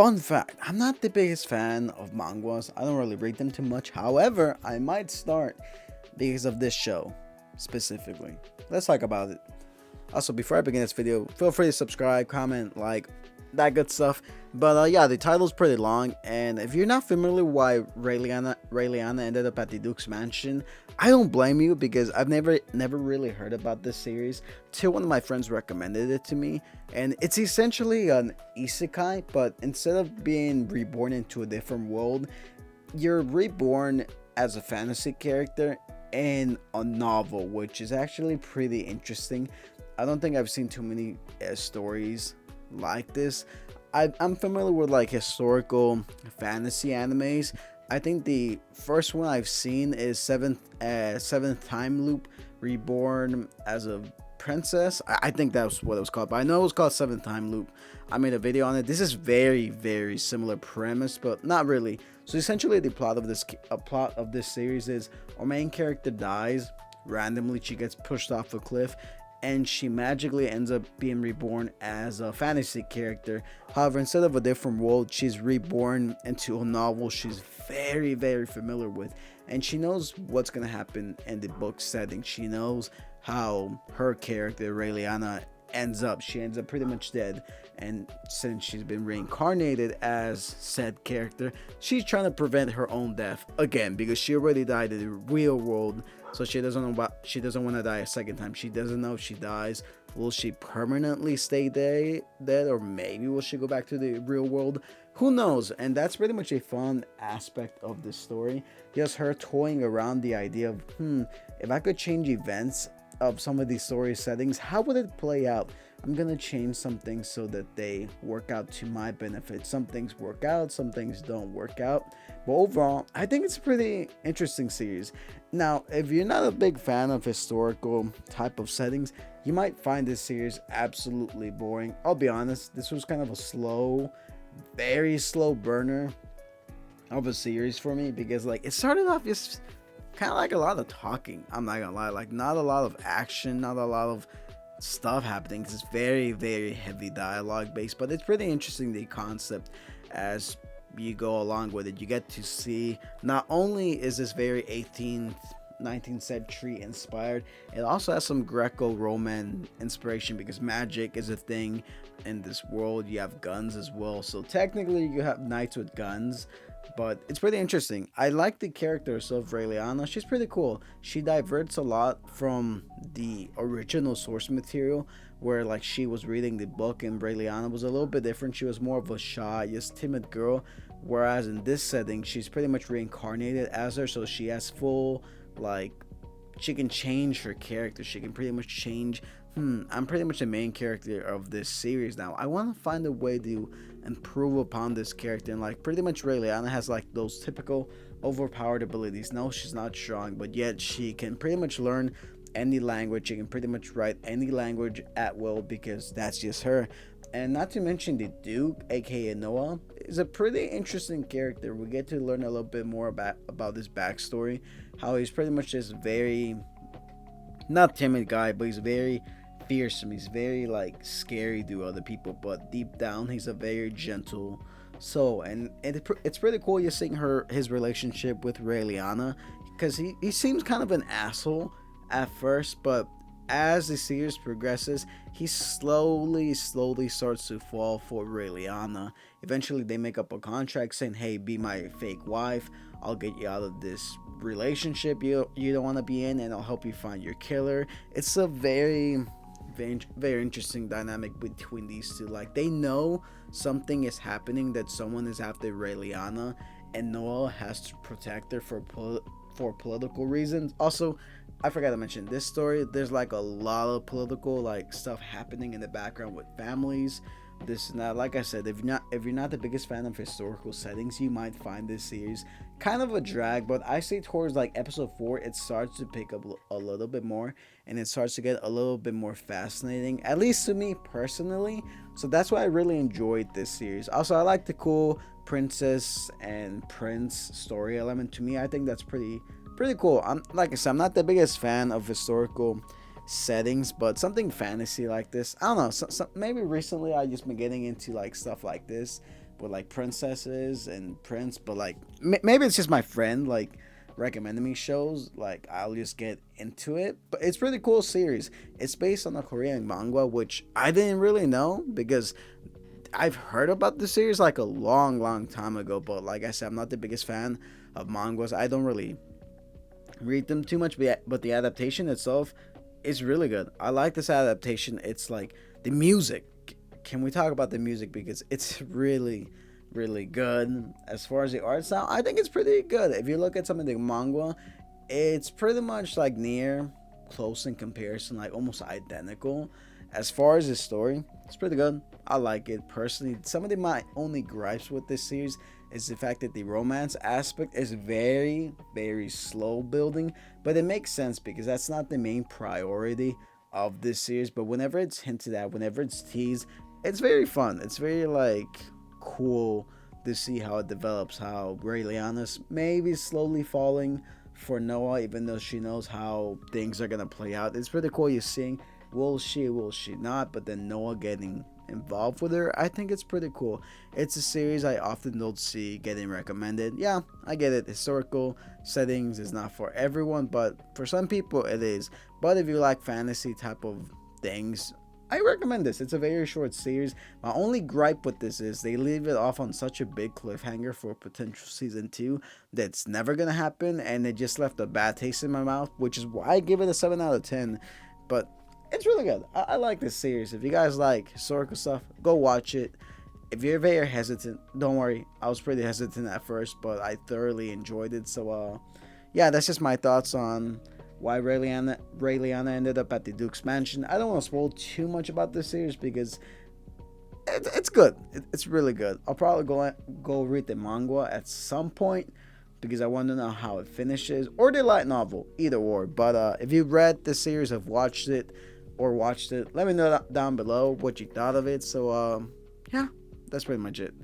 Fun fact, I'm not the biggest fan of mangas. I don't really read them too much. However, I might start because of this show specifically. Let's talk about it. Also, before I begin this video, feel free to subscribe, comment, like, that good stuff. But yeah, the title's pretty long, and if you're not familiar why Raeliana ended up at the Duke's mansion, I don't blame you, because I've never really heard about this series till one of my friends recommended it to me. And it's essentially an isekai, but instead of being reborn into a different world, you're reborn as a fantasy character in a novel, which is actually pretty interesting. I don't think I've seen too many stories like this. I'm familiar with like historical fantasy animes. I think the first one I've seen is Seventh Time Loop Reborn as a Princess. I think that's what it was called, but I know it was called Seventh Time Loop. I made a video on it. This is very similar premise, but not really. So essentially, the plot of this series is our main character dies randomly. She gets pushed off a cliff, and she magically ends up being reborn as a fantasy character. However, instead of a different world, she's reborn into a novel she's very familiar with, and she knows what's gonna happen in the book setting. She knows how her character Raeliana ends up. She ends up pretty much dead, and since she's been reincarnated as said character, she's trying to prevent her own death again, because she already died in the real world. So she doesn't want to die a second time. She doesn't know if she dies, will she permanently stay dead, or maybe will she go back to the real world? Who knows? And that's pretty much a fun aspect of this story. Just her toying around the idea of, if I could change events of some of these story settings, how would it play out? I'm gonna change some things so that they work out to my benefit. Some things work out, some things don't work out, but overall I think it's a pretty interesting series. Now, if you're not a big fan of historical type of settings, you might find this series absolutely boring. I'll be honest, this was kind of a very slow burner of a series for me, because like it started off just kind of like a lot of talking. I'm not gonna lie, like not a lot of action, not a lot of stuff happening. It's very heavy dialogue based, but it's pretty interesting, the concept. As you go along with it, you get to see not only is this very 19th century inspired, it also has some Greco-Roman inspiration, because magic is a thing in this world. You have guns as well, so technically you have knights with guns, but it's pretty interesting. I like the characters of Raeliana. She's pretty cool. She diverts a lot from the original source material, where like she was reading the book, and Raeliana was a little bit different. She was more of a shy, just timid girl, whereas in this setting she's pretty much reincarnated as her, so she has full, like, she can change her character. She can pretty much change, I'm pretty much the main character of this series now. I want to find a way to improve upon this character, and like pretty much Raeliana has like those typical overpowered abilities. No, she's not strong, but yet she can pretty much learn any language. She can pretty much write any language at will, because that's just her. And not to mention the Duke, aka Noah, is a pretty interesting character. We get to learn a little bit more about his backstory, how he's pretty much this very, not timid guy, but he's very fearsome. He's very like scary to other people, but deep down he's a very gentle soul. And it's pretty cool just seeing his relationship with Raeliana, because he seems kind of an asshole at first, but as the series progresses, he slowly starts to fall for Raeliana. Eventually they make up a contract saying, hey, be my fake wife, I'll get you out of this relationship you don't want to be in, and I'll help you find your killer. It's a very interesting dynamic between these two. Like, they know something is happening, that someone is after Raeliana, and Noah has to protect her for political reasons. Also, I forgot to mention, this story, there's like a lot of political like stuff happening in the background with families, this and that. Like I said, if you're not the biggest fan of historical settings, you might find this series kind of a drag. But I say towards like episode 4, it starts to pick up a little bit more, and it starts to get a little bit more fascinating, at least to me personally. So that's why I really enjoyed this series. Also, I like the cool princess and prince story element. To me, I think that's pretty cool. Like I said, I'm not the biggest fan of historical settings, but something fantasy like this, I don't know, maybe recently I just been getting into like stuff like this, with like princesses and prince, but like maybe it's just my friend like recommending me shows. Like I'll just get into it, but it's pretty cool series. It's based on a Korean manga, which I didn't really know because I've heard about the series like a long time ago. But like I said, I'm not the biggest fan of mangas. I don't really read them too much, but the adaptation itself is really good. I like this adaptation. It's like the music. Can we talk about the music, because it's really good. As far as the art style, I think it's pretty good. If you look at some of the manga, it's pretty much like near close in comparison, like almost identical. As far as the story, it's pretty good. I like it personally. Some of my only gripes with this series is the fact that the romance aspect is very slow building, but it makes sense because that's not the main priority of this series. But whenever it's hinted at, whenever it's teased, it's very fun. It's very like cool to see how it develops, how Raeliana's maybe slowly falling for Noah, even though she knows how things are gonna play out. It's pretty cool. You're seeing, will she not, but then Noah getting involved with her. I think it's pretty cool. It's a series I often don't see getting recommended. Yeah, I get it. Historical settings is not for everyone, but for some people it is. But if you like fantasy type of things, I recommend this. It's a very short series. My only gripe with this is they leave it off on such a big cliffhanger for potential season 2 that's never gonna happen, and it just left a bad taste in my mouth, which is why I give it a 7 out of 10. But it's really good. I like this series. If you guys like historical stuff, go watch it. If you're very hesitant, don't worry. I was pretty hesitant at first, but I thoroughly enjoyed it. So, yeah, that's just my thoughts on why Raeliana ended up at the Duke's Mansion. I don't want to spoil too much about this series because it's good. It's really good. I'll probably go read the manga at some point because I want to know how it finishes, or the light novel, either or. But if you read the series, have watched it, let me know down below what you thought of it. So yeah, that's pretty much it.